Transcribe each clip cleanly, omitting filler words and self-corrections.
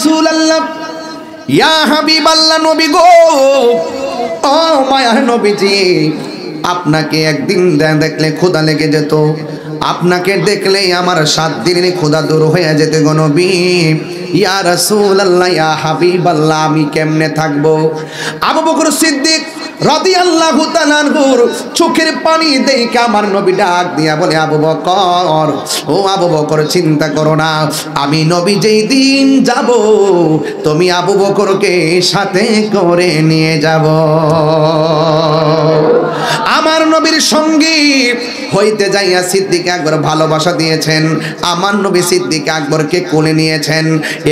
রাসূলুল্লাহ, ইয়া হাবিবাল্লাহ, নবী গো, ও মায়ার নবীজি, আপনাকে একদিন দেখলে ক্ষুধা লেগে যেত, আপনাকে দেখলেই আমার 7 দিনের ক্ষুধা দূর হয়ে যেত গো নবী। ইয়া রাসূলুল্লাহ, ইয়া হাবিবাল্লাহ, আমি কেমনে থাকবো? আবু বকর সিদ্দিক রাদিয়াল্লাহু তাআলা আনহুর চোখের পানি দেখে আমার নবী ডাক দিয়া বলে, আবু বকর, ও আবু বকর, চিন্তা করো না, আমি নবী যেই দিন যাব তুমি আবু বকরকে সাথে করে নিয়ে যাব। আমার নবীর সঙ্গী হইতে যাইয়া সিদ্দিক আকবর ভালোবাসা দিয়েছেন। আমার নবী সিদ্দিক আকবরকে কোলে নিয়েছেন।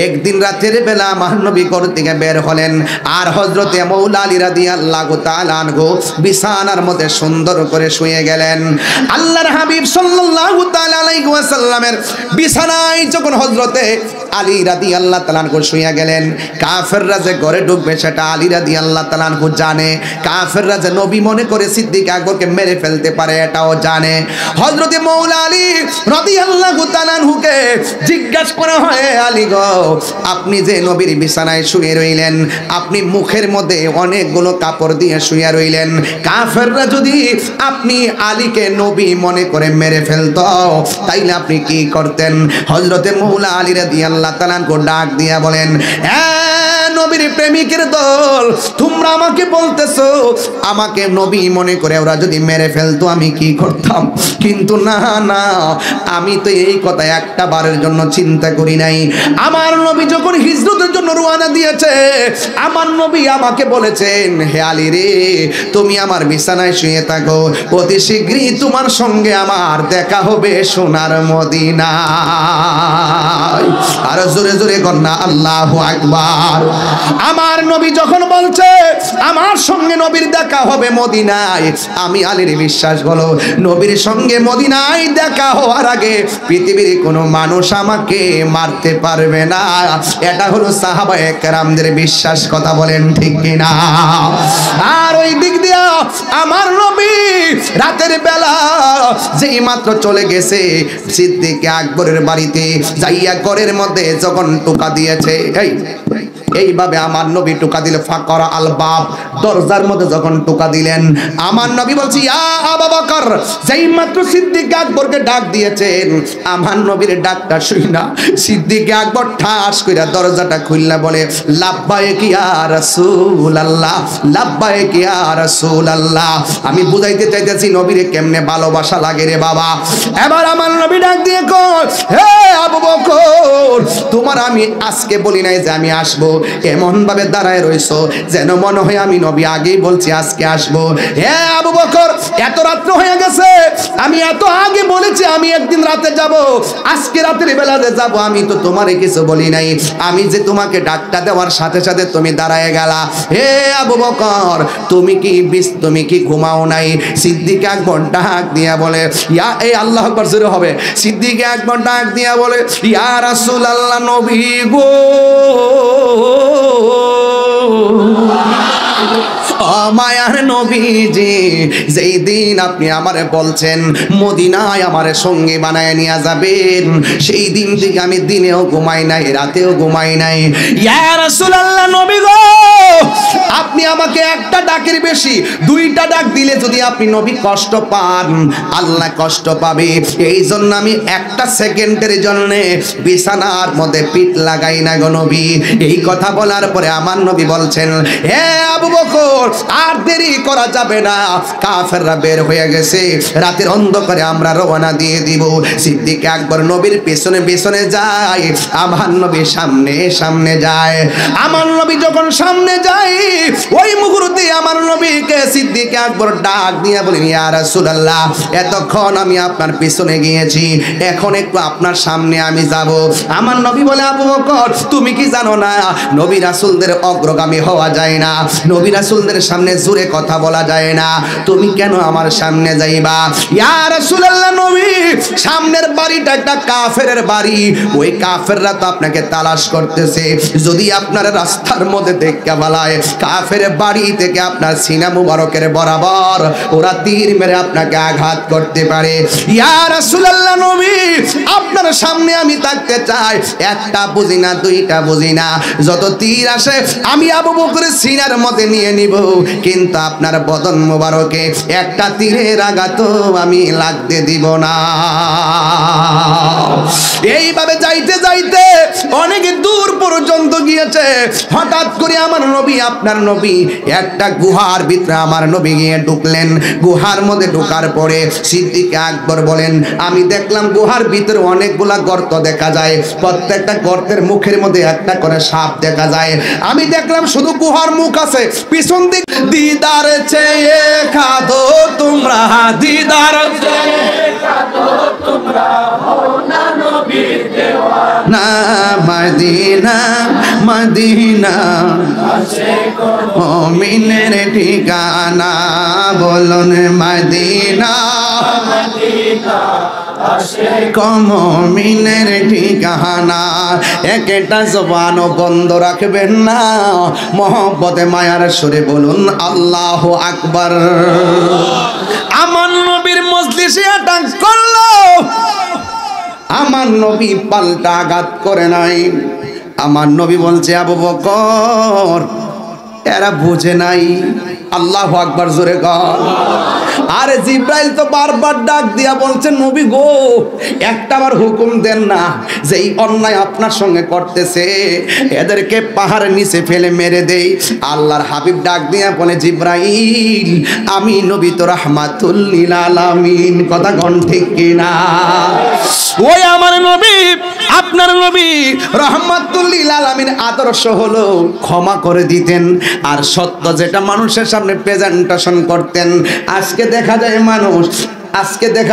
একদিন রাতের বেলা আমার নবী ঘর থেকে বের হলেন, আর হযরতে মাওলা আলী রাদিয়াল্লাহু তাআলা আনহু বিছানার মধ্যে সুন্দর করে শুয়ে গেলেন। আল্লাহর হাবিব সাল্লাল্লাহু তাআলা আলাইহি ওয়াসাল্লামের বিছানায় যখন হযরতে আলী রাদিয়াল্লাহু তাআলা আনহু শুয়ে গেলেন, কাফেররা যে ঘরে ঢুকবে সেটা আলী রাদিয়াল্লাহু তাআলা আনহু জানে। কাফেররা যে নবী মনে করে সিদ্দিক আকবরকে মেরে ফেলতে পারে এটাও জানে। হযরতে মাওলা আলী রাদিয়াল্লাহু তাআলা আনহুকে জিজ্ঞাসা করা হয়, আলী গো, আপনি যে নবীর বিছানায় শুয়ে রইলেন, আপনি মুখের মধ্যে অনেকগুলো কাপড় দিয়ে শুয়ে রইলেন, কাফেররা যদি আপনি আলীকে নবী মনে করে মেরে ফেলতো তাইলে আপনি কি করতেন? হযরতে মাওলা আলী রাদিয়াল্লাহু তাআলা আনহু ডাক দিয়া বলেন, নবীর প্রেমিকের দল, তোমরা আমাকে বলতেছো আমাকে নবী মনে করে ওরা যদি মেরে ফেলতো আমি কি করতাম? কিন্তু না না, আমি তো এই কথা একটা বারের জন্য চিন্তা করি নাই। আমার নবী যখন হিজরতের জন্য রওনা দিয়েছে, আমার নবী আমাকে বলেছেন, হে আলী রে, তুমি আমার বিছানায় শুয়ে থাকো, অতি শীঘ্রই তোমার সঙ্গে আমার দেখা হবে সোনার মদিনায়। আর জোরে জোরে কন্যা আল্লাহু আকবার। আমার নবী যখন বলছে আমার সঙ্গে নবীর দেখা হবে মদিনায়, আমি আলীর বিশ্বাস হলো নবীর সঙ্গে মদিনায় দেখা হওয়ার আগে পৃথিবীর কোনো মানুষ আমাকে মারতে পারবে না। এটা হলো সাহাবায়ে কেরামদের বিশ্বাস, কথা বলেন ঠিক কিনা? আর ওই দিক দিয়া আমার নবী রাতের বেলা যেই মাত্র চলে গেছে সিদ্দিক আকবরের বাড়িতে, যাইয়া ঘরের মধ্যে যখন টোকা দিয়েছে, এইভাবে আমার নবী টোকা দিলে, ফাকরা আল বাব, দরজার মধ্যে যখন টোকা দিলেন, আমার নবী বলছি, ইয়া আবু বকর, যেই মাত্র সিদ্দিক আকবরকে ডাক দিয়েছেন, আমার নবীর ডাকটা শুই না সিদ্দিক আকবর ঠাস কইরা দরজাটা খুললা বলে, লাব্বাইক ইয়া রাসূলুল্লাহ, লাব্বাইক ইয়া রাসূলুল্লাহ। আমি বুঝাইতে চাইতেছি নবীরে কেমনে ভালোবাসা লাগে রে বাবা। এবার আমার নবী ডাক দিয়ে কই, হে আবু বকর, তোমার আমি আজকে বলি নাই যে আমি আসবো, এমন ভাবে দাঁড়ায় রইছো যেন মনে হয় আমি নবী আগেই বলছি আজকে আসবো। হে আবু বকর, এত রাত্র হয়ে গেছে, আমি এত আগে বলেছি আমি একদিন রাতে যাব, আজকে রাতের বেলা যে যাব, আমি তো তোমারে কিছু বলি নাই। আমি যে তোমাকে ডাকটা দেওয়ার সাথে সাথে তুমি দাঁড়ায় গেলা। হে আবু বকর, তুমি কি ঘুমাও নাই? সিদ্দিক আকবর ডাক দিয়া বলে, ইয়া, এই আল্লাহু আকবার জোরে হবে। সিদ্দিক আকবর ডাক দিয়া বলে, ইয়া রাসূলুল্লাহ, নবী গো, মায়ার নবীজি, যেই দিন আপনি আমারে বলছেন মদিনায় আমারে সঙ্গে বানায় নিয়ে যাবেন, সেই দিন থেকে আমি দিনেও ঘুমাই নাই, রাতেও ঘুমাই নাই। ইয়া রাসূলুল্লাহ, নবী গো, আপনি আমাকে একটা ডাকের বেশি 2টা ডাক দিলে যদি আপনি নবী কষ্ট পান, আল্লাহ কষ্ট পাবে, এই জন্য আমি একটা সেকেন্ডের জন্য বিছানার মধ্যে পিঠ লাগাই না গো নবী। এই কথা বলার পরে আমার নবী বলছেন, হে আবু বকর, আর দেরি করা যাবে না, কাফেররা বের হয়ে গেছে, রাতের অন্ধকারে আমরা রওনা দিয়ে দিব। সিদ্দিক আকবর নবীর পেছনে পেছনে যায়, আমার নবী সামনে সামনে যায়। আমার নবী যখন সামনে যায়, ওই মুহূর্তে আমার নবীকে সিদ্দিক আকবর ডাক দিয়ে বলেন, ইয়া রাসূলুল্লাহ, এতক্ষণ আমি আপনার পেছনে গিয়েছি, এখন একটু আপনার সামনে আমি যাব। আমার নবী বলে, আবু বকর, তুমি কি জানো না নবী রাসূলদের অগ্রগামী হওয়া যায় না, নবী রাসূলদের সামনে জোরে কথা বলা যায় না, তুমি কেন আমার সামনে যাইবা? ইয়া রাসূলুল্লাহ নবী, সামনের বাড়িটা একটা কাফেরের বাড়ি, ওই কাফেররা তো আপনাকে তালাশ করতেছে, যদি আপনার রাস্তার মধ্যে দেখতে বালায় কাফের বাড়ি থেকে আপনার সিনা মুবারকের বরাবর ওরা তীর মেরে আপনাকে আঘাত করতে পারে। ইয়া রাসূলুল্লাহ নবী, আপনার সামনে আমি থাকতে চাই, একটা বুঝি না, দুইটা বুঝি না, যত তীর আসে আমি আবু বকরের সিনার মধ্যে নিয়ে নিব, কিন্তু আপনার বদন মুবারকে একটা তীরের আঘাত আমি লাগতে দিব না। এইভাবে যাইতে যাইতে অনেক দূর পর্যন্ত গিয়েছে। হঠাৎ করে আমার নবী, আপনার নবী একটা গুহার ভিতরে আমার নবী গিয়ে ঢুকলেন। গুহার মধ্যে ঢোকার পরে সিদ্দিক আকবর বলেন, আমি দেখলাম গুহার ভিতরে অনেকগুলা গর্ত দেখা যায়, প্রত্যেকটা গর্তের মুখের মধ্যে একটা করে সাপ দেখা যায়। আমি দেখলাম শুধু গুহার মুখ আছে, পিছন দিক দিদার চেয়ে খাদো তোমরা, দিদার চেয়ে খাদো তোমরা, না নবীর দেওয়ানা মদিনা, মদিনা মুমিনের ঠিকানা, বলুন মদিনা, মদিনা মুমিনের ঠিকানা। একটা জবান বন্ধ রাখবেন না, মহব্বতে মায়ার সুরে বলুন আল্লাহু আকবার। আমার নবীর মজলিসে আটাক করলো, আমার নবী পাল্টা আঘাত করে নাই। আমার নবী বলছে, আবু বকর এরা বুঝে নাই। আল্লাহু আকবার জোরে কর। আরে জিব্রাইল তো বারবার ডাক দিয়া বলছে, নবী গো একটাবার হুকুম দেন না, যে এই অন্যায় আপনার সঙ্গে করতেছে এদেরকে পাহাড়ের নিচে ফেলে মেরে দেই। আল্লাহর হাবিব ডাক দিয়া বলে, জিব্রাইল আমি নবী তো রাহমাতুল লিল আলামিন, কথা কোন ঠিক কিনা? ওই আমার নবী, আপনার নবী রাহমাতুল লিল আলামিন আদর্শ হলো ক্ষমা করে দিতেন, আর সত্য যেটা মানুষের সামনে প্রেজেন্টেশন করতেন। আজকে দেখা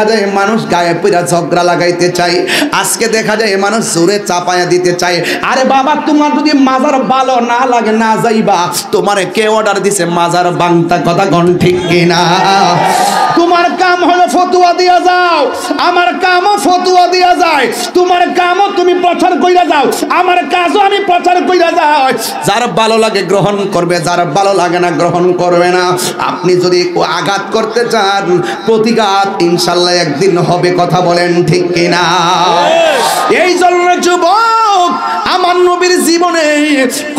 যায় মানুষ গায়ে পুরা ঝগড়া লাগাইতে চাই, আজকে দেখা যায় মানুষ জোরে চাপায়া দিতে চায়। আরে বাবা, তোমার যদি মাজার ভালো না লাগে না যাইবা, তোমারে কে অর্ডার দিছে মাজার বাংতা, কথা কোন ঠিক কিনা? তোমার কাম হলো ফতোয়া দিয়া যাও, আমার কামও ফতোয়া দিয়া যায়। তোমার কামও তুমি প্রচার কইরা যাও, আমার কাজও আমি প্রচার কইরা যাই। যার ভালো লাগে গ্রহণ করবে, যার ভালো লাগে না গ্রহণ করবে না। আপনি যদি আঘাত করতে চান, প্রতিঘাত ইনশাআল্লাহ একদিন হবে, কথা বলেন ঠিক কিনা? এই জন্য যুবক, আমার নবীর জীবনে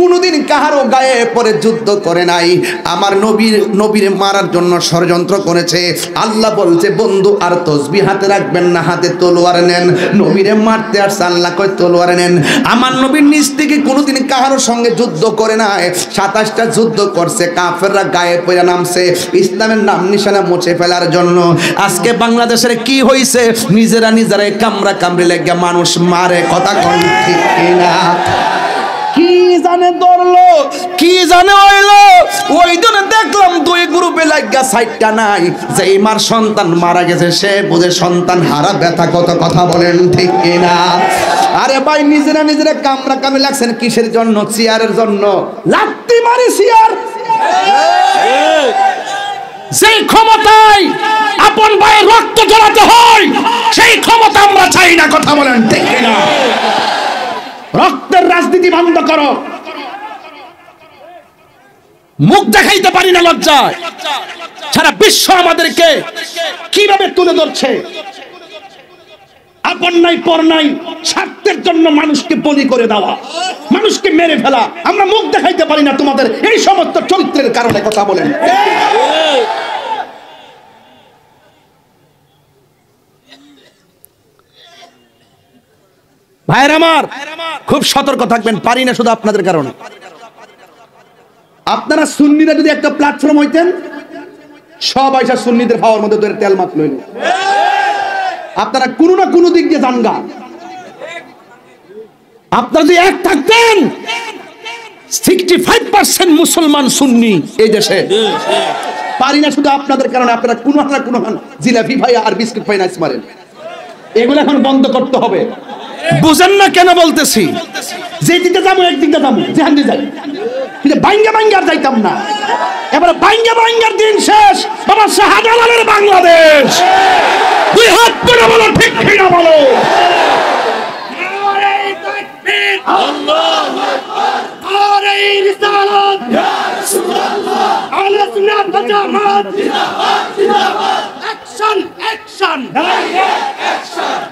কোনোদিন কাহারও গায়ে পরে যুদ্ধ করে নাই। আমার নবীর মারার জন্য ষড়যন্ত্র করেছে। আল্লাহ বলছে, বন্ধু আর তসবিহ হাতে রাখবেন না, হাতে তলোয়ার নেন। নবীরে মারতে আসছে, আল্লাহ কয় তলোয়ার নেন। আমার নবীর নিজ থেকে কোনোদিন কাহারোর সঙ্গে যুদ্ধ করে নাই। 27টা যুদ্ধ করছে, কাফেররা গায়ে পড়ে নামছে ইসলামের নাম নিশানা মুছে ফেলার জন্য। আজকে বাংলাদেশের কি হইছে, নিজেরাই কামড়া কামড়ি লেগে মানুষ মারে, কথা কোন ঠিক কিনা? কি জানে ধরলো, কি জানে হইলো। ওই দিন দেখলাম দুই গ্রুপে লাগা সাইডটা নাই, যে মার সন্তান মারা গেছে সে বুঝে সন্তান হারা ব্যথা কত, কথা বলেন ঠিক কিনা? আরে ভাই, নিজেরা কামড়া কামড়ি লাগছেন কিসের জন্য? চেয়ারের জন্য। লাত্তি মারি চেয়ার। সেই ক্ষমতায় আপন ভাইয়ের রক্ত ঝরাতে হয়, সেই ক্ষমতা আমরা চাই না, কথা বলেন ঠিক কিনা? রক্তের রাজনীতি বন্ধ করো। মুখ দেখাইতে পারি না লজ্জায়, সারা বিশ্ব আমাদেরকে কিভাবে তুলে ধরছে। আপন নাই পর নাই, স্বার্থের জন্য মানুষকে বলি করে দেওয়া, মানুষকে মেরে ফেলা। আমরা মুখ দেখাইতে পারি না তোমাদের এই সমস্ত চরিত্রের কারণে, কথা বলেন। ভাইয়ের আমার, খুব সতর্ক থাকবেন। পারি না শুধু আপনাদের কারণে। আপনারা সুন্নিরা যদি একটা প্ল্যাটফর্ম হইতেন, সব আইসা সুন্নিদের খাওয়ার মধ্যে ধরে তেল মাত লইল। আপনারা কোনো না কোনো দিক দিয়ে জানগা। আপনারা যদি এক থাকতেন, 65% মুসলমান সুন্নি এই দেশে। পারি না শুধু আপনাদের কারণে। আপনারা কোনো না কোনো জিলাপি ভাই আর বিস্কুট ভাই নাচ মারেন। এগুলো এখন বন্ধ করতে হবে। বুঝেন না কেন বলতেছি? যে দিকে যাবো একদিকে যাবো, যেখান দিয়ে যাই কিন্তু বাইঙ্গা বাইঙ্গার যাইতাম না। এবারে বাইঙ্গা বাইঙ্গার দিন শেষ, বাবা শাহজালালের বাংলাদেশ। দুই হাত করে বলো ঠিক কিনা বলো।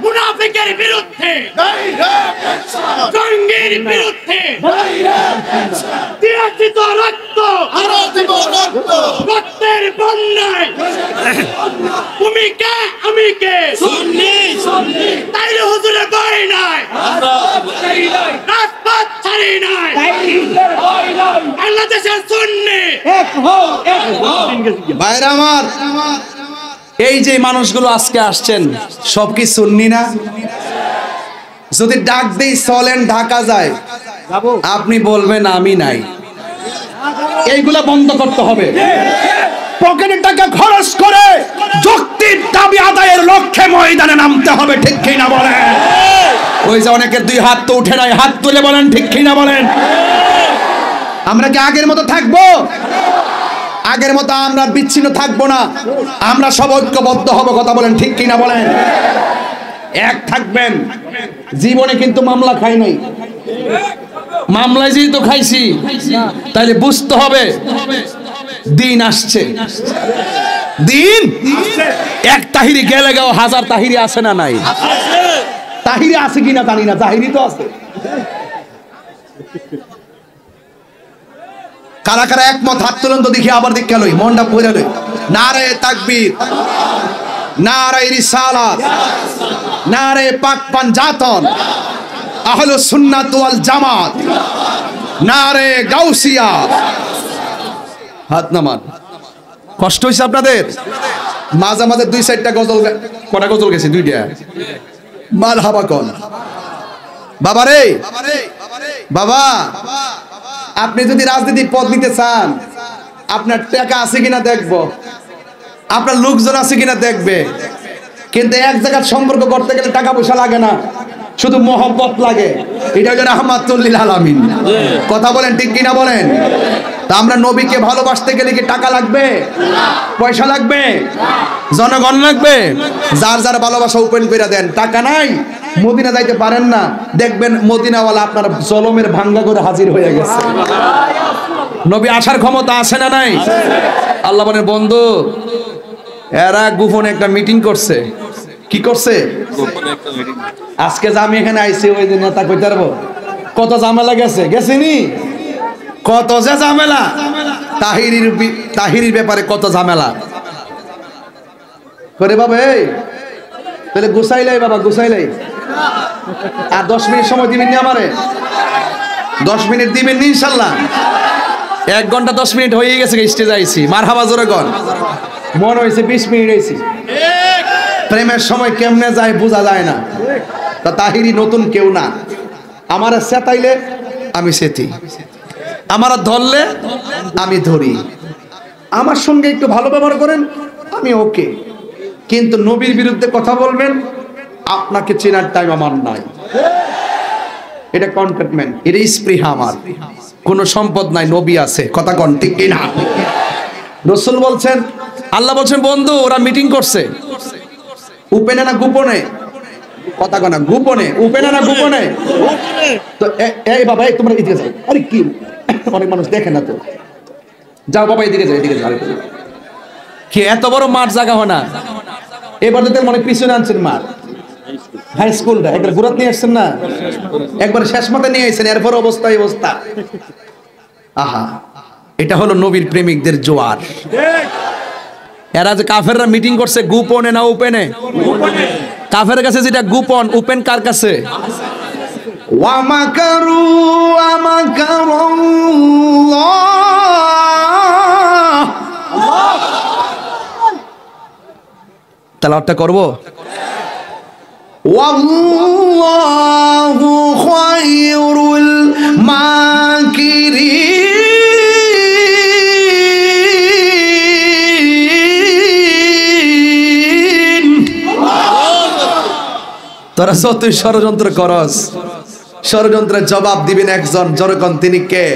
মুনাফিকের বিরুদ্ধে, জঙ্গির বিরুদ্ধে দিয়েছি তো রক্ত, রক্তের বন্যায় তুমি কে আমি কে তাইলে হুজুরে বাড়ি নাই, রাজপথ ছাড়ি নাই, বাংলাদেশের সুন্নি ভাইরা আমার, এই যে মানুষগুলো আজকে আসছেন সব কি সুন্নি না? যদি ডাক দেই চলেন ঢাকা যায়, আপনি বলবেন আমি নাই। এইগুলা বন্ধ করতে হবে। পকেটের টাকা খরচ করে যৌক্তিক দাবি আদায়ের লক্ষ্যে ময়দানে নামতে হবে, ঠিক কিনা বলেন? ওই যে অনেকের দুই হাত তো উঠে নাই, হাত তুলে বলেন ঠিক কিনা বলেন। আমরা কি আগের মতো থাকবো? আগের মতো আমরা বিচ্ছিন্ন থাকবো না, আমরা সব ঐক্যবদ্ধ হব। কথা বলেন ঠিক কিনা বলেন। এক থাকবেন। জীবনে কিন্তু মামলা খাই নাই, মামলায় যেহেতু খাইছি তাইলে বুঝতে হবে দিন আসছে। দিন এক তাহিরি গেলে গাও হাজার তাহিরি আছে না নাই? তাহিরি আছে কিনা জানি না, তাহিরি তো আছে। কারা কারা একমত হাত তুলুন তো দেখি, আবার দিক লই, মনটা পড়ে লই। নারে তাকবীর, নারে রিসালাত, নারে পাক পাঞ্জাতন, আহলুস সুন্নাত ওয়াল জামাত, নারে গাউসিয়া। হাত নামান। কষ্ট হইছে আপনাদের? মাঝে মাঝে দুই চারটা গজল, কটা গজল গেছে? দুইটা। মারহাবা কোন বাবা রে, বাবা আপনি যদি রাজনীতির পদ নিতে চান, আপনার টাকা আছে কিনা দেখবো, আপনার লোকজন আছে কিনা দেখবে। কিন্তু এক জায়গার সম্পর্ক করতে গেলে টাকা পয়সা লাগে না, শুধু মহব্বত লাগে। এটা হলো রাহমাতুল লিল আলামিন। কথা বলেন ঠিক কিনা বলেন। তা আমরা নবীকে ভালোবাসতে গেলে কি টাকা লাগবে, পয়সা লাগবে, জনগণ লাগবে? যার যার ভালোবাসা ওপেন করে দেন। টাকা নাই, মদিনা যাইতে পারেন না, দেখবেন মদিনাওয়ালা আপনার জলমের ভাঙ্গা করে হাজির হয়ে গেছে। নবী আসার ক্ষমতা আছে না নাই? আল্লাহ বলেন বন্ধু, এরা গোপনে একটা মিটিং করছে। কি করছে? আজকে যে আমি এখানে আইছি, ওই দিন নেতা কইতে পারবো কত ঝামেলা গেছে, গেছিনি? কত যে ঝামেলা, তাহিরির ব্যাপারে কত ঝামেলা করে বাবা। এই তাহলে গুছাইলাই বাবা, গুছাইলাই। আর 10 মিনিট সময় দিবেন নি আমারে? 10 মিনিট দিবেন নি ইনশাল্লাহ? 1 ঘন্টা 10 মিনিট হয়ে গেছে স্টেজে আইছি। মারহাবা জোরে কর। মনে হয়েছে 20 মিনিট আইছি। প্রেমের সময় কেমনে যায় বোঝা যায় না। তা তাহিরি নতুন কেউ না। আমারে সেতাইলে আমি সেতি, আমারা ধরলে আমি ধরি। আমার সঙ্গে একটু ভালো ব্যবহার করেন, আমি ওকে। কিন্তু নবীর বিরুদ্ধে কথা বলবেন, আপনাকে চেনার টাইম আমার নাই। এটা কন্টেটমেন্ট, এটা স্পৃহা। আমার কোনো সম্পদ নাই, নবী আছে। কথা কন ঠিক কিনা? রাসূল বলছেন, আল্লাহ বলছেন বন্ধু ওরা মিটিং করছে। উপেনে না গোপনে? কথা কনা গোপনে, উপেনে না গোপনে? তো এই বাবা, এই তোমরা এদিকে যাও। আরে কি, অনেক মানুষ দেখে না তো। যাও বাবা, এদিকে যাও, এদিকে যাও। কি এত বড় মাঠ জায়গা হয় না? এবার তো মনে পিছনে আনছেন মাঠ, হাই স্কুলটা একবার ঘুরাত নিয়ে আসছেন না, একবার শেষ মতে নিয়ে আসছেন। এরপর অবস্থা এই অবস্থা। আহা, এটা হলো নবীর প্রেমিকদের জোয়ার। এরা যে কাফেররা মিটিং করছে, গোপনে না ওপেনে? কাফের কাছে যেটা গোপন, ওপেন কার কাছে? ওয়ামাকারু ওয়ামাকারুল্লাহ। তেলাওয়াতটা করব। ওয়াল্লাহু খায়রুল মাকিরিন। তোরা যতই ষড়যন্ত্র করস, ষড়যন্ত্রের জবাব দিবেন একজন, জনগণ, তিনি কে?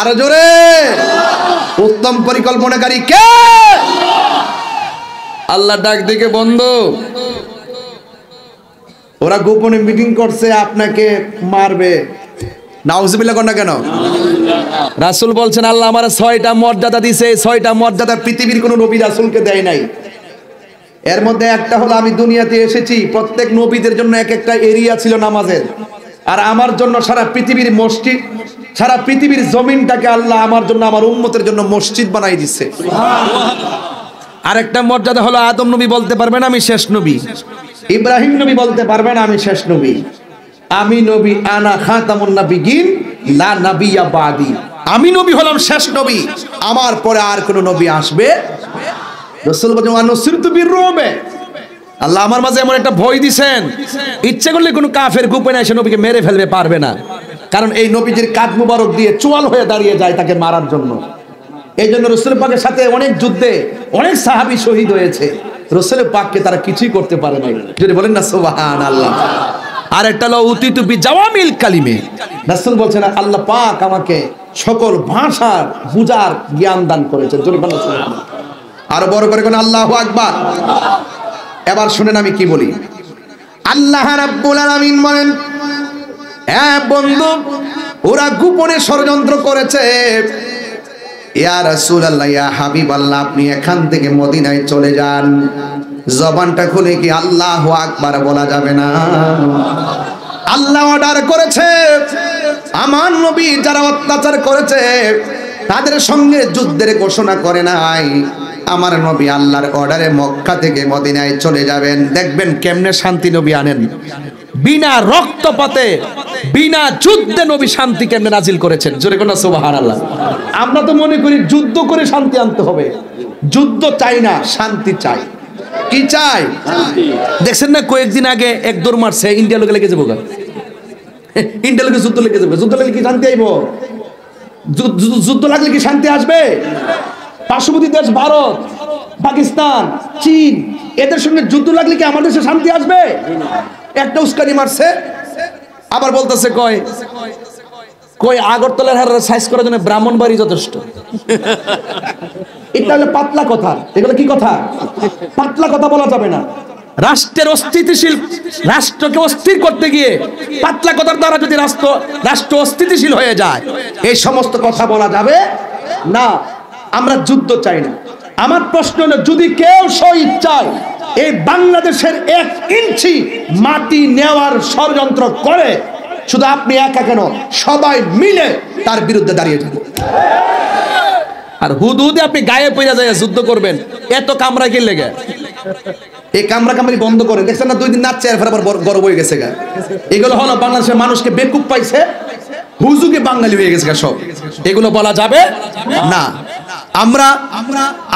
আরো জোরে, উত্তম পরিকল্পনাকারী কে? আল্লাহ ডাক দিকে বন্ধু, ওরা গোপনে মিটিং করছে আপনাকে মারবে। নাউজুবিল্লাহ কোন না কেন? রাসূল বলছেন আল্লাহ আমার 6টা মর্যাদা দিয়েছে, 6টা মর্যাদা পৃথিবীর কোন নবী রাসূলকে দেয় নাই। এর মধ্যে একটা হলো আমি দুনিয়াতে এসেছি, প্রত্যেক নবীদের জন্য এক একটা এরিয়া ছিল নামাজের, আর আমার জন্য সারা পৃথিবীর মসজিদ, সারা পৃথিবীর জমিনটাকে আল্লাহ আমার জন্য আমার উম্মতের জন্য মসজিদ বানাই দিচ্ছে। আরেকটা মর্যাদা হলো আদম নবী বলতে পারবেন আমি শেষ নবী, ইব্রাহিম নবী বলতে পারবেন আমি শেষ নবী, আমি নবী আনা খাতামুন নাবিয়িন লা নাবিয়্যা বাদি, আমি নবী হলাম শেষ নবী, আমার পরে আর কোন নবী আসবে। রাসূল বলেন আনুসিরতু বিররুবে, আল্লাহ আমার মাঝে এমন একটা ভয় দিবেন, ইচ্ছে করলে কোনো কাফের গোপনে এসে নবীকে মেরে ফেলবে পারবে না, কারণ এই নবীজির কাঁধ মুবারক দিয়ে চোয়াল হয়ে দাঁড়িয়ে যায় তাকে মারার জন্য। এই জন্য রাসূল পাকের সাথে অনেক যুদ্ধে অনেক সাহাবী শহীদ হয়েছে, রাসূল পাককে তারা কিছুই করতে পারে নাই। যদি বলেন না সুবহানাল্লাহ। আর একটা হলো উতিতু বিজাওয়ামিল কালিমে, রাসূল বলছেন আল্লাহ পাক আমাকে সকল ভাষার বুঝার জ্ঞান দান করেছেন। যদি বলেন সুবহানাল্লাহ। আরো বড় করে কোন আল্লাহু আকবার। এবার শুনেন আমি কি বলি। আল্লাহ রাব্বুল আলামিন বলেন, হ্যাঁ বন্ধু, ওরা গোপনে ষড়যন্ত্র করেছে। ইয়া রাসূলুল্লাহ, ইয়া হাবিবাল্লাহ, আপনি এখান থেকে মদিনায় চলে যান। জবানটা খুলে কি আল্লাহু আকবার বলা যাবে না? আল্লাহ অর্ডার করেছে, আমার নবী যারা অত্যাচার করেছে তাদের সঙ্গে যুদ্ধের ঘোষণা করে নাই, আমার নবী আল্লাহর অর্ডারে মক্কা থেকে মদিনায় চলে যাবেন। দেখবেন কেমনে শান্তি নবী আনেন, বিনা রক্তপাতে বিনা যুদ্ধে নবী শান্তি কেমনে নাজিল করেছেন। জোরে কোন সুবহানাল্লাহ। আমরা তো মনে করি যুদ্ধ করে শান্তি আনতে হবে, যুদ্ধ চাই না, শান্তি চাই। কি চাই? দেখছেন না কয়েকদিন আগে এক দৌড় মারছে, ইন্ডিয়া লোকে লেগে যাবো, ইন্ডিয়া লোকে যুদ্ধ লেগে যাবে। যুদ্ধ লাগলে কি শান্তি আইব? যুদ্ধ লাগলে কি শান্তি আসবে? পার্শ্ববর্তী দেশ ভারত, পাকিস্তান, চীন, এদের সঙ্গে যুদ্ধ লাগলে কি আমাদের দেশে শান্তি আসবে? একটা উস্কানি মারছে, আবার বলতেছে কয় কই আগরতলার হার সাইজ করার জন্য ব্রাহ্মণবাড়ি যথেষ্ট। এটা হলো পাতলা কথা। এগুলো কি কথা? পাতলা কথা বলা যাবে না। রাষ্ট্রের অস্থিতিশীল, রাষ্ট্রকে অস্থির করতে গিয়ে পাতলা কথার দ্বারা যদি রাষ্ট্র অস্থিতিশীল হয়ে যায়, এই সমস্ত কথা বলা যাবে না। আমরা যুদ্ধ চাই না। আমার প্রশ্ন হলো, যদি কেউ স্বইচ্ছায় এই বাংলাদেশের 1 ইঞ্চি মাটি নেওয়ার ষড়যন্ত্র করে, শুধু আপনি একা কেন, সবাই মিলে তার বিরুদ্ধে দাঁড়িয়ে যাবে। আর হুদুদে আপনি গায়ে পড়ে যায় যুদ্ধ করবেন, এত কামরা কি লেগে? এই কামরা কামড়ি বন্ধ করে। দেখছেন না 2 দিন নাচছে, এরপর আবার গরম হয়ে গেছে গা। এগুলো হলো বাংলাদেশের মানুষকে বেকুব পাইছে, হুজুগে বাঙালি হয়ে গেছে গা সব। এগুলো বলা যাবে না।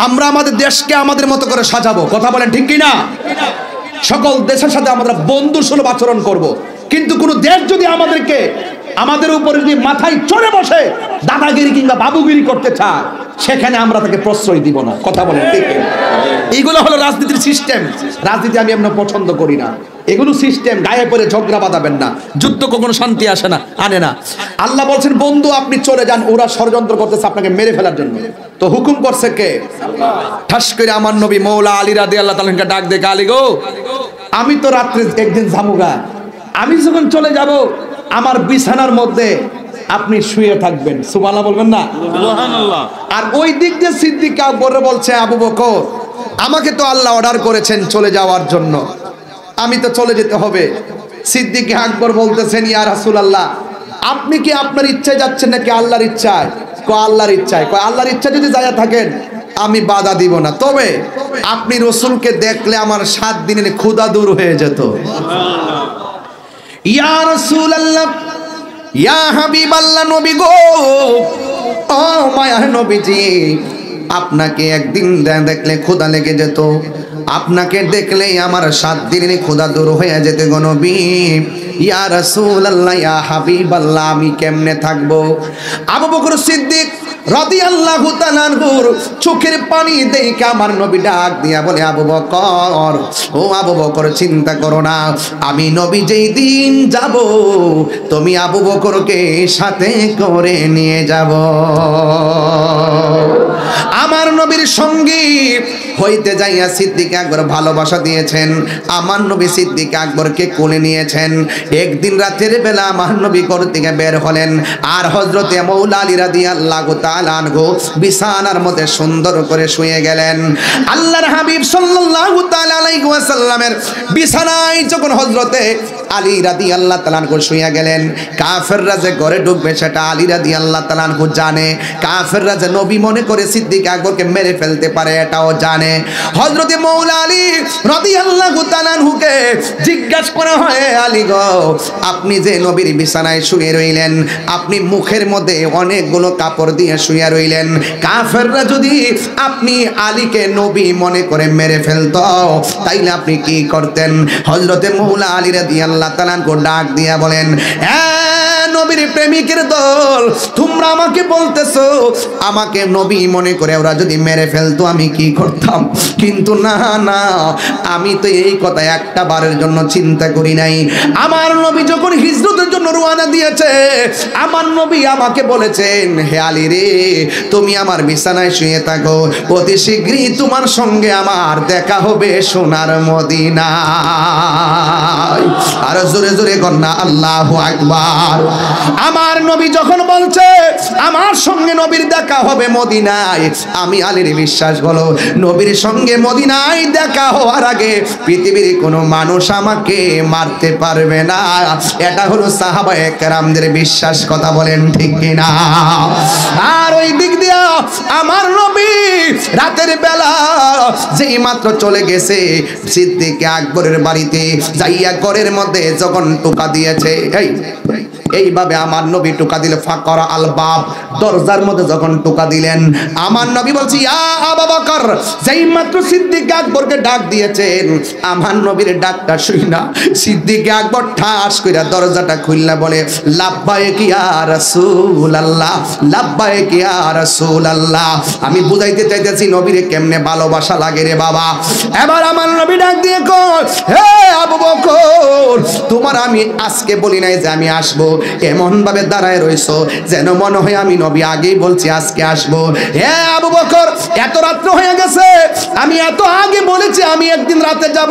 আমরা আমাদের দেশকে আমাদের মতো করে সাজাবো। কথা বলেন ঠিক কি না? সকল দেশের সাথে আমরা বন্ধুসুলভ আচরণ করব। কিন্তু কোন দেশ যদি আমাদের উপরে যদি মাথায় চড়ে বসে দাদাগিরি কিংবা বাবুগিরি করতে চায়, সেখানে আমরা তাকে প্রশ্রয় দিব না। কথা বলেন ঠিক? এইগুলো হলো রাজনীতির সিস্টেম। রাজনীতি আমি এমন পছন্দ করি না। এগুলো সিস্টেম, গায়ে পড়ে ঝগড়া বাঁধাবেন না। যুদ্ধ কখনো শান্তি আসে না, আনে না। আল্লাহ বলছেন বন্ধু আপনি চলে যান, ওরা ষড়যন্ত্র করতেছে আপনাকে মেরে ফেলার জন্য। তো হুকুম করছে কে? ঠাস করে আমার নবী মৌলা আলী রাদিয়াল্লাহু তাআলাকে ডাক দে, আলী গো, আমি তো রাত্রে একদিন জামুগা, আমি যখন চলে যাব আমার বিছানার মধ্যে আপনি শুয়ে থাকবেন। সুবহানাল্লাহ বলবেন না? সুবহানাল্লাহ। আর ওই দিক দিয়ে সিদ্দিক আকবর বলছে, আবু বকর আমাকে তো আল্লাহ অর্ডার করেছেন চলে যাওয়ার জন্য, আমি তো চলে যেতে হবে। সিদ্দিক আকবর বলতেছেন, ইয়া রাসূলুল্লাহ, আপনি কি আপনার ইচ্ছায় যাচ্ছেন নাকি আল্লাহর ইচ্ছায়? আল্লাহর ইচ্ছায়। আল্লাহর ইচ্ছা যদি যায় থাকেন আমি বাধা দিব না, তবে আপনি রসুলকে দেখলে আমার 7 দিনের ক্ষুধা দূর হয়ে যেত। ইয়া রাসূলুল্লাহ, ইয়া হাবিবাল্লাহ, নবী গো, ও মায়ার নবীজি, আপনাকে একদিন দেখলে ক্ষুধা লেগে যেত, আপনাকে দেখলেই আমার 7 দিনের ক্ষুধা দূর হয়ে যেত গো নবী। ইয়া রাসূলুল্লাহ ইয়া হাবিবাল্লাহ আমি কেমনে থাকবো? আবু বকর সিদ্দিক রাদিয়াল্লাহু তাআলা আনহুর চোখের পানি দেখে আমার নবী ডাক দিয়া বলে, আবু বকর, ও আবু বকর চিন্তা করো না, আমি নবী যেই দিন যাব তুমি আবু বকরকে সাথে করে নিয়ে যাব। আমার নবীর সঙ্গী হইতে যাইয়া সিদ্দিক আকবর ভালোবাসা দিয়েছেন। আমার নবী সিদ্দিক আকবরকে কোলে নিয়েছেন। একদিন রাতের বেলা আমার নবী ঘর থেকে বের হলেন, আর হযরতে মৌলা আলী রাদিয়াল্লাহু তাআলা আনহু বিছানার মধ্যে সুন্দর করে শুয়ে গেলেন। আল্লাহর হাবিব সাল্লাল্লাহু তাআলা আলাইহি ওয়াসাল্লামের বিছানায় যখন হযরতে আলী রাদিয়াল্লাহু তাআলা আনহু শুয়ে গেলেন, কাফেররা যে ঘরে ঢুকবে সেটা আলী রাদিয়াল্লাহু তাআলা আনহু জানে। কাফেররা যে নবী মনে করে সিদ্দিক আকবরকে মেরে ফেলতে পারে এটাও জানে। হযরতে মৌলা আলী রাদিয়াল্লাহু তাআলা আনহুকে জিজ্ঞাসা করা হয়, আলী গো, আপনি যে নবীর বিছানায় শুয়ে রইলেন, আপনি মুখের মধ্যে অনেকগুলো কাপড় দিয়ে শুয়ে রইলেন, কাফেররা যদি আপনি আলীকে নবী মনে করে মেরে ফেলতো তাইলে আপনি কি করতেন? হযরতে মৌলা আলী রাদিয়াল্লাহু তাআলা আনহু ডাক দিয়া বলেন, নবীর প্রেমিকের দল, তোমরা আমাকে বলতেছো আমাকে নবী মনে করে ওরা যদি মেরে ফেলতো আমি কি করতাম? কিন্তু না না, আমি তো এই কথা একটা বারের জন্য চিন্তা করি নাই। আমার নবী যখন হিজরতের জন্য রওনা দিয়েছে, আমার নবী আমাকে বলেছেন, হে আলী রে, তুমি আমার বিছানায় শুয়ে থাকো, অতি শীঘ্রই তোমার সঙ্গে আমার দেখা হবে সোনার মদিনায়। আর জোরে জোরে কন্যা আল্লাহু আকবার। আমার নবী যখন বলছে আমার সঙ্গে নবীর দেখা হবে মদিনায়, আমি আলীর বিশ্বাস হলো নবীর সঙ্গে মদিনায় দেখা হওয়ার আগে পৃথিবীর কোনো মানুষ আমাকে মারতে পারবে না। এটা হলো সাহাবায়ে কেরামদের বিশ্বাস, কথা বলেন ঠিক কিনা? আর ওই দিক দিয়া আমার নবী রাতের বেলা যেই মাত্র চলে গেছে সিদ্দিক আকবরের বাড়িতে, যাইয়া ঘরের মধ্যে যখন টোকা দিয়েছে, এইভাবে আমার নবী টোকা দিলে ফাকরা আল বাব, দরজার মধ্যে যখন টোকা দিলেন, আমার নবী বলছি ইয়া আবু বকর, যেই মাত্র সিদ্দিক আকবরকে ডাক দিয়েছেন, আমার নবীর ডাকটা শুই না সিদ্দিক আকবর ঠাস কইরা দরজাটা খুললা বলে, লাব্বাইক ইয়া রাসূলুল্লাহ, লাব্বাইক ইয়া রাসূলুল্লাহ। আমি বুঝাইতে চাইতেছি নবীরে কেমনে ভালোবাসা লাগে রে বাবা। এবার আমার নবী ডাক দিয়ে কই, হে আবু বকর, তোমার আমি আজকে বলি নাই যে আমি আসবো, এমন ভাবে দাঁড়ায় রইছো যেন মনে হয় আমি নবী আগেই বলছি আজকে আসবো। হে আবু বকর, এত রাত্র হয়ে গেছে, আমি এত আগে বলেছি আমি একদিন রাতে যাব,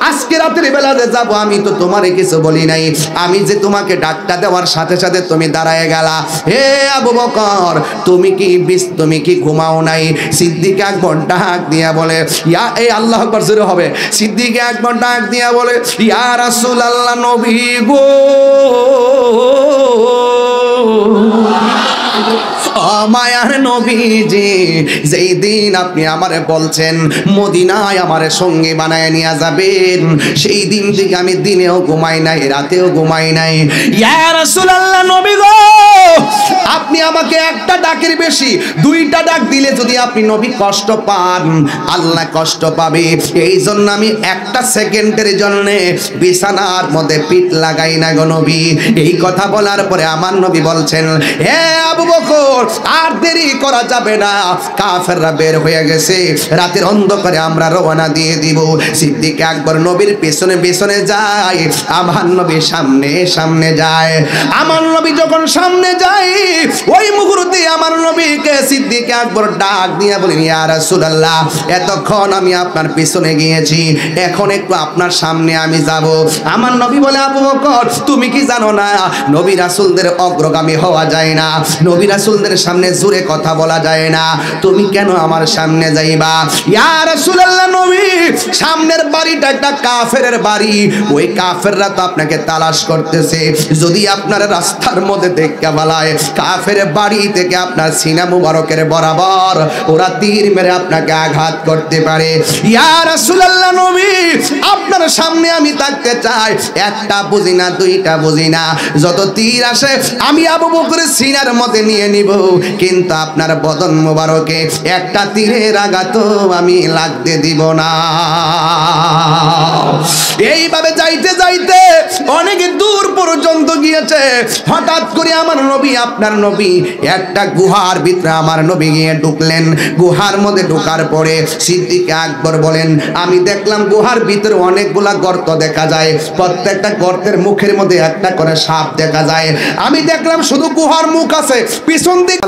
আজকে রাতের বেলা যে যাব, আমি তো তোমারে কিছু বলি নাই। আমি যে তোমাকে ডাকটা দেওয়ার সাথে সাথে তুমি দাঁড়ায় গেলা। হে আবু বকর, তুমি কি ঘুমাও নাই? সিদ্দিক আকবর ডাক দিয়া বলে, ইয়া এই আল্লাহু আকবার জোরে হবে। সিদ্দিক আকবর ডাক দিয়া বলে, ইয়া রাসূলুল্লাহ, নবী গো, মায়ার নবীজি, যেই দিন আপনি আমারে বলছেন মদিনায় আমারে সঙ্গী বানায় নিয়ে যাবেন, সেই দিন থেকে আমি দিনেও ঘুমাই নাই, রাতেও ঘুমাই নাই। ইয়া রাসূলুল্লাহ, নবী গো, আপনি আমাকে একটা ডাকের বেশি দুইটা ডাক দিলে যদি আপনি নবী কষ্ট পান, আল্লাহ কষ্ট পাবে, এই জন্য আমি একটা সেকেন্ডের জন্য বিছানার মধ্যে পিঠ লাগাই না গো নবী। এই কথা বলার পরে আমার নবী বলছেন, হে আবু বকর, আর দেরি করা যাবে না, কাফেররা বের হয়ে গেছে, রাতের অন্ধকারে আমরা রওনা দিয়ে দিব। সিদ্দিক আকবর নবীর পেছনে পেছনে যায়, আমার নবী সামনে সামনে যায়। আমার নবী যখন সামনে যায়, ওই মুহূর্তে আমার নবীকে সিদ্দিক আকবর ডাক দিয়ে বলেন, ইয়া রাসূলুল্লাহ, এতক্ষণ আমি আপনার পিছনে গিয়েছি, এখন একটু আপনার সামনে আমি যাব। আমার নবী বলে, আবু বকর, তুমি কি জানো না নবী রাসূলদের অগ্রগামী হওয়া যায় না, নবী রাসূলদের সামনে জোরে কথা বলা যায় না, তুমি কেন আমার সামনে যাইবা? ইয়া রাসূলুল্লাহ, নবী, সামনের বাড়িটা একটা কাফেরের বাড়ি, ওই কাফেররা তো আপনাকে তালাশ করতেছে, যদি আপনার রাস্তার মধ্যে দেখা বলায় কাফের বাড়ি দাড়ি থেকে আপনার সিনা মুবারকের বরাবর ওরা তীর মেরে আপনাকে আঘাত করতে পারে। ইয়া রাসূলুল্লাহ নবী, আপনার সামনে আমি থাকতে চাই, একটা বুঝি না, দুইটা বুঝি না, যত তীর আসে আমি আবু বকরের সিনার মধ্যে নিয়ে নিব, কিন্তু আপনার বদন মুবারকে একটা তীরের আঘাত আমি লাগতে দিব না। এইভাবে যাইতে যাইতে অনেক দূর পর্যন্ত গিয়েছে। হঠাৎ করে আমার নবী, আপনার নবী একটা গুহার ভিতরে আমার নবী গিয়ে ঢুকলেন। গুহার মধ্যে ঢোকার পরে সিদ্দিক আকবর বলেন, আমি দেখলাম গুহার ভিতরে অনেকগুলা গর্ত দেখা যায়, প্রত্যেকটা গর্তের মুখের মধ্যে একটা করে সাপ দেখা যায়। আমি দেখলাম শুধু গুহার মুখ আছে, পিছন দিকে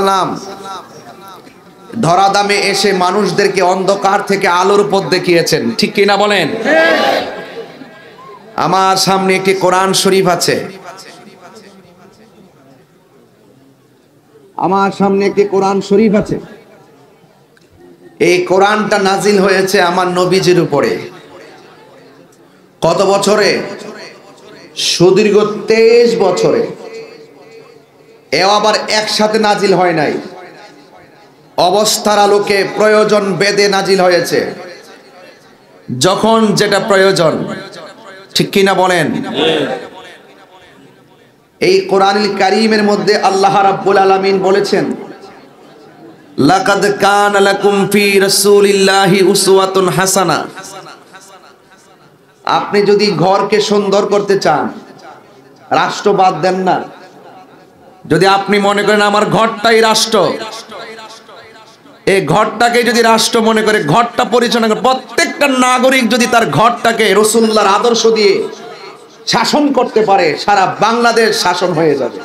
ধরা দামে এসে মানুষদেরকে অন্ধকার থেকে আলোর পথ দেখিয়েছেন, ঠিক কিনা বলেন? আমার সামনে একটি কোরআন শরীফ আছে, আমার সামনে একটি কোরআন শরীফ আছে। এই কোরআনটা নাজিল হয়েছে আমার নবীজির উপরে। কত বছরে? সুদীর্ঘ 23 বছরে। এও আবার একসাথে নাজিল হয় নাই, অবস্থার আলোকে প্রয়োজন বেদে নাজিল হয়েছে, যখন যেটা প্রয়োজন, ঠিক কিনা বলেন? এই কোরআনুল কারীমের মধ্যে আল্লাহ রাব্বুল আলামিন বলেছেন, লাকাদ কানা লাকুম ফি রাসূলিল্লাহি উসওয়াতুন হাসানা। আপনি যদি ঘরকে সুন্দর করতে চান, রাষ্ট্র বাদ দেন না, যদি আপনি মনে করেন আমার ঘরটাই রাষ্ট্র, এই ঘরটাকে যদি রাষ্ট্র মনে করে ঘরটা পরিচালনা করে, প্রত্যেকটা নাগরিক যদি তার ঘরটাকে রাসূলুল্লাহর আদর্শ দিয়ে শাসন করতে পারে, সারা বাংলাদেশ শাসন হয়ে যাবে।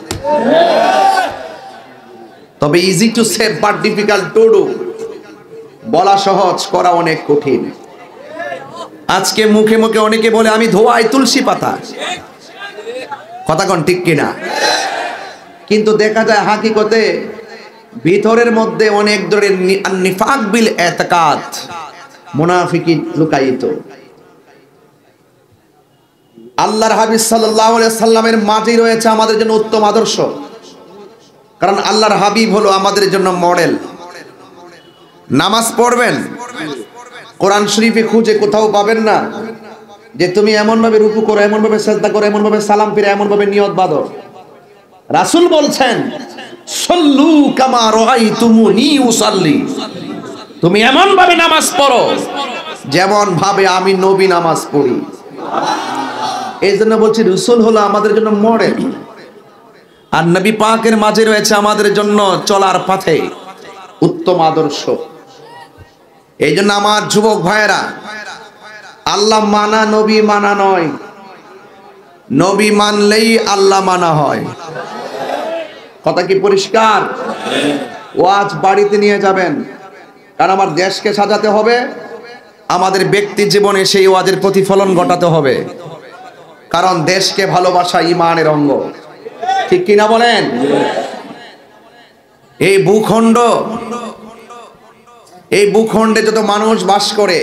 তবে easy to say but difficult to do, বলা সহজ, করা অনেক কঠিন। আজকে মুখে মুখে অনেকে বলে আমি ধোয়াই তুলসী পাতা, কথা কোন ঠিক কিনা? কিন্তু দেখা যায় হাকিকতে ভিতরের মধ্যে অনেক ধরনের নিফাক বিল ইতিকাদ, মুনাফিকি লুকায়িত। আল্লাহর হাবিব সাল্লাল্লাহু আলাইহি সাল্লামের মাঝেই রয়েছে আমাদের জন্য উত্তম আদর্শ, কারণ আল্লাহর হাবিব হলো আমাদের জন্য মডেল। নামাজ পড়বেন, কোরআন শরীফে খুঁজে কোথাও পাবেন না যে তুমি এমন ভাবে রুকু করো, এমন ভাবে সিজদা করো, এমন ভাবে সালাম ফিরে, এমন ভাবে নিয়ত বাঁধো। রাসূল বলছেন, সল্লু কামা রাআইতুমুনি উসাল্লি, তুমি এমন ভাবে নামাজ পড়ো যেমন ভাবে আমি নবী নামাজ পড়ি। এই জন্য বলছি রাসূল হলো আমাদের জন্য মডেল, আর নবী পাকের মাঝে রয়েছে আমাদের জন্য চলার পথে উত্তম আদর্শ। এই জন্য আমার যুবক ভাইয়েরা, আল্লাহ মানা নবী মানা নয়, নবী মানলেই আল্লাহ মানা হয়। কথা কি পরিষ্কার? ওয়াজ বাড়িতে নিয়ে যাবেন, কারণ আমার দেশকে সাজাতে হবে, আমাদের ব্যক্তি জীবনে সেই ওয়াজের প্রতিফলন ঘটাতে হবে, কারণ দেশকে ভালোবাসা ঈমানের অঙ্গ, ঠিক কিনা বলেন? এই ভূখণ্ড, এই ভূখণ্ডে যত মানুষ বাস করে,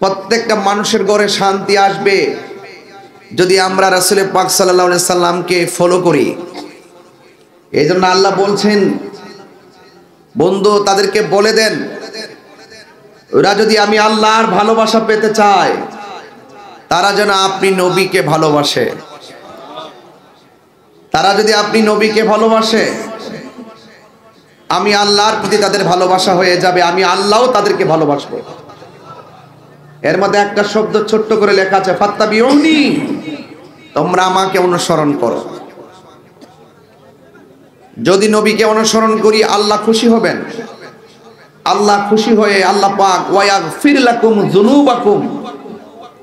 প্রত্যেকটা মানুষের ঘরে শান্তি আসবে যদি আমরা রাসূল পাক সাল্লাল্লাহু আলাইহি সাল্লামকে ফলো করি। এই জন্য আল্লাহ বলছেন, বন্ধু তাদেরকে বলে দেন, ওরা যদি আমি আল্লাহর ভালোবাসা পেতে চায়, তারা যেন আপনি নবীকে ভালোবাসে। তারা যদি আপনি নবীকে ভালোবাসে, আমি আল্লাহর প্রতি তাদের ভালোবাসা হয়ে যাবে, আমি আল্লাহও তাদেরকে ভালোবাসবো। এর মধ্যে একটা শব্দ ছোট্ট করে লেখা আছে, ফাত্তাবিউনি, তোমরা আমাকে অনুসরণ করো। যদি নবীকে অনুসরণ করি আল্লাহ খুশি হবেন। আল্লাহ খুশি হয়ে আল্লাহ পাক ওয়ায়াগফির লাকুম যুনুবাকুম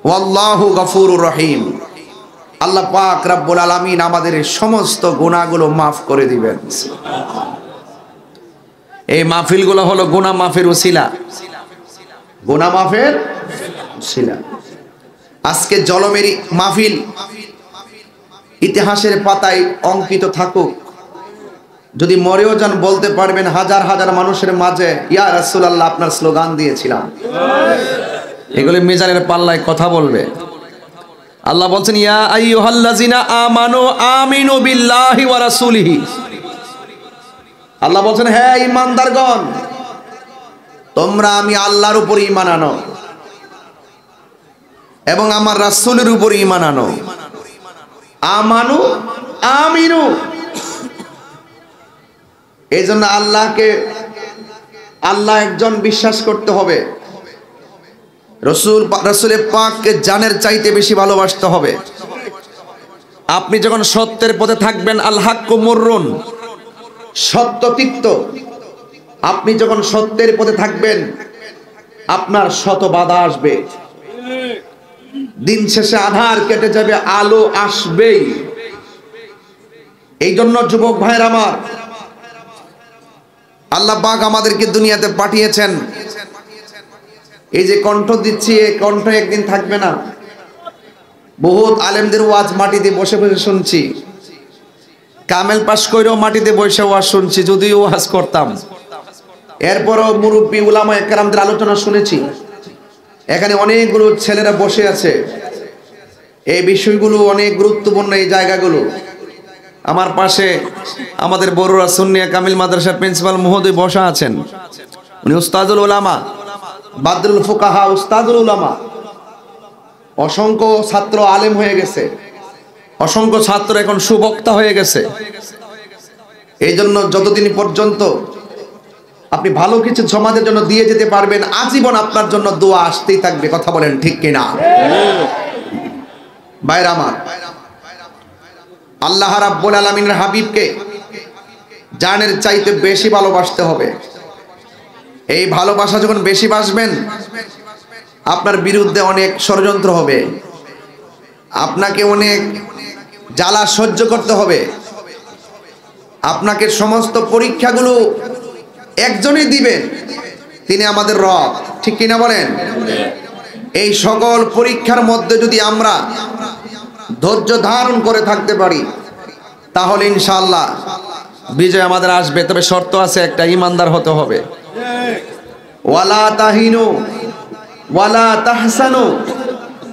ওয়াল্লাহু গফুরুর রহিম, আল্লাহ পাক রব্বুল আলামিন আমাদের সমস্ত গুনাহগুলো মাফ করে দিবেন। এই মাহফিলগুলো হলো গুনাহ মাফের উসিলা, গুনাহ মাফের উসিলা। আজকে জলমেরি মাহফিল ইতিহাসের পাতায় অঙ্কিত থাকুক, যদি মরেও যান বলতে পারবেন হাজার হাজার মানুষের মাঝে, ইয়া রাসূলুল্লাহ আপনার স্লোগান দিয়েছিলাম। এগুলো মিজানের পাল্লায় কথা বলবে। আল্লাহ বলছেন, ইয়া আইয়ুহাল্লাযিনা আমানু আমিনু বিল্লাহি ওয়া রাসূলিহি আল্লাহ বলছেন, হ্যাঁ ঈমানদারগণ, তোমরা আমি আল্লাহর উপর ঈমান আনো এবং আমার রাসূলের উপর ঈমান আনো। আমানু আমিনু। এই জন্য আল্লাহ একজন বিশ্বাস করতে হবে, রাসূলের পাককে জানের চাইতে বেশি ভালোবাসতে হবে। আপনি যখন সত্যের পথে থাকবেন, আল হাক্কু মুররুন, সত্য তিক্ত। আপনি যখন সত্যের পথে থাকবেন, আপনার শত বাধা আসবে, দিন শেষে আধার কেটে যাবে, আলো আসবেই। এই জন্য যুবক ভাইরা আমার, আল্লাহ পাক আমাদেরকে দুনিয়াতে পাঠিয়েছেন। এই যে কণ্ঠ দিচ্ছি, এই কণ্ঠ একদিন থাকবে না। বহুত আলেমদের ওয়াজ মাটিতে বসে বসে শুনছি, কামেল পাশ করেও মাটিতে বসে ওয়াজ শুনছি, যদিও ওয়াজ করতাম। এরপরও মুরব্বী উলামা একরামদের আলোচনা শুনেছি। এখানে অনেকগুলো ছেলেরা বসে আছে, এই বিষয়গুলো অনেক গুরুত্বপূর্ণ। এই জায়গাগুলো আমার পাশে আমাদের বড়রা সুন্নিয়া কামিল মাদ্রাসার প্রিন্সিপাল মহোদয় বসা আছেন। উনি উস্তাদুল উলামা, বাদরুল ফুকাহা, উস্তাদুল উলামা। অসংখ্য ছাত্র আলেম হয়ে গেছে, অসংখ্য ছাত্র এখন সুবক্তা হয়ে গেছে। এই জন্য যতদিন পর্যন্ত আপনি ভালো কিছু সমাজের জন্য দিয়ে যেতে পারবেন, আজীবন আপনার জন্য দোয়া আসতেই থাকবে। কথা বলেন ঠিক কিনা? ভাইরা আমার, আল্লাহ রাব্বুল আলামিনের হাবিবকে জানের চাইতে বেশি ভালোবাসতে হবে। এই ভালোবাসা যখন বেশি বাসবেন, আপনার বিরুদ্ধে অনেক ষড়যন্ত্র হবে, আপনাকে অনেক জ্বালা সহ্য করতে হবে। আপনাকে সমস্ত পরীক্ষাগুলো একজনই দিবেন, তিনি আমাদের রব। ঠিক কিনা বলেন? এই সকল পরীক্ষার মধ্যে যদি আমরা ধৈর্য ধারণ করে থাকতে পারি, তাহলে ইনশাআল্লাহ বিজয় আমাদের আসবে। তবে শর্ত আছে একটা, ঈমানদার হতে হবে। ওয়ালা তাহিনু ওয়ালা তাহসানু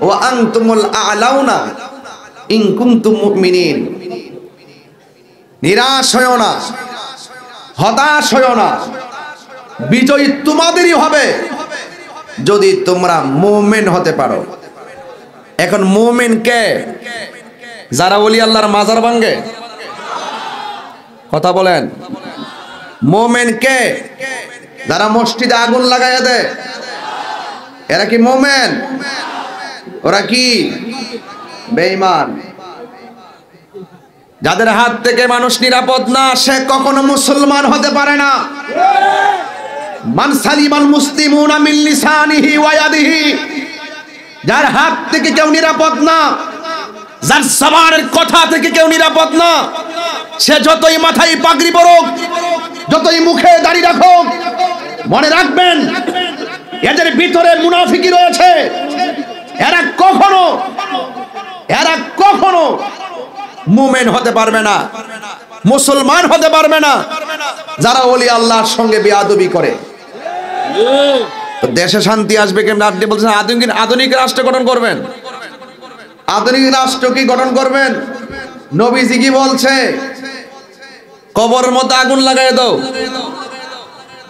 ওয়া আনতুমুল আ'লাউনা ইন কুনতুম মুমিনিন। নিরাশ হয়ো না, হতাশ হয়ো না, বিজয় তোমাদেরই হবে যদি তোমরা মুমিন হতে পারো। এখন মুমিন কে? যারা ওলি আল্লাহর মাজার ভাঙে। কথা বলেন। মুমিন কে? যারা মসজিদে আগুন লাগাইয়া দেয়, এরা কি মুমিন? ওরা কি বেঈমান? যাদের হাত থেকে মানুষ নিরাপদ না, সে কখনো মুসলমান হতে পারে না। মান সালিমাল মুসলিমুনা মিন লিসানিহি ওয়া ইয়াদিহি। যার হাত থেকে কেউ নিরাপদ না, যার জবানের কথা থেকে কেউ নিরাপদ না, সে যতই মাথায় পাগড়ি পরুক, যতই মুখে দাড়ি রাখুক, মনে রাখবেন এদের ভিতরে মুনাফিকি রয়েছে। এরা কখনো মুমিন হতে পারবে না, মুসলমান হতে পারবে না, যারা ওলি আল্লাহর সঙ্গে বেয়াদবি করে। তো দেশে শান্তি আসবে কেমন? আপনি বলছেন আধুনিক রাষ্ট্র গঠন করবেন। আধুনিক রাষ্ট্র কি গঠন করবেন? নবীজি কি বলছে? কবরের মধ্যে আগুন লাগাই দাও।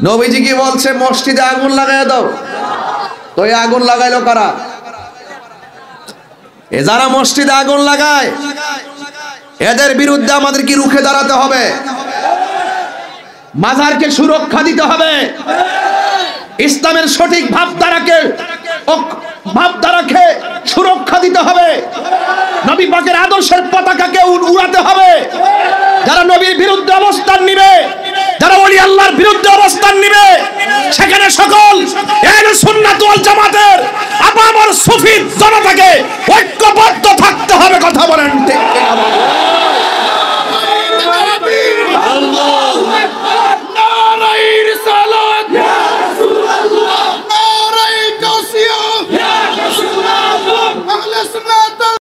নবীজি কি বলছে? মসজিদে আগুন লাগাই দাও। তো এই আগুন লাগাইলো কারা? এ যারা মসজিদে আগুন লাগায়, এদের বিরুদ্ধে আমাদের কি রুখে দাঁড়াতে হবে? মাজারকে সুরক্ষা দিতে হবে। ইসলামের সঠিক ভাবধারাকে সুরক্ষা দিতে হবে। নবী পাকের আদর্শের পতাকাকে উড়াতে হবে। যারা নবীর বিরুদ্ধে অবস্থান নিবে, যারা ওলি আল্লাহর বিরুদ্ধে অবস্থান নিবে, সেখানে সকল আহলে সুন্নাত ওয়াল জামাতের আপামর সুফি জনতাকে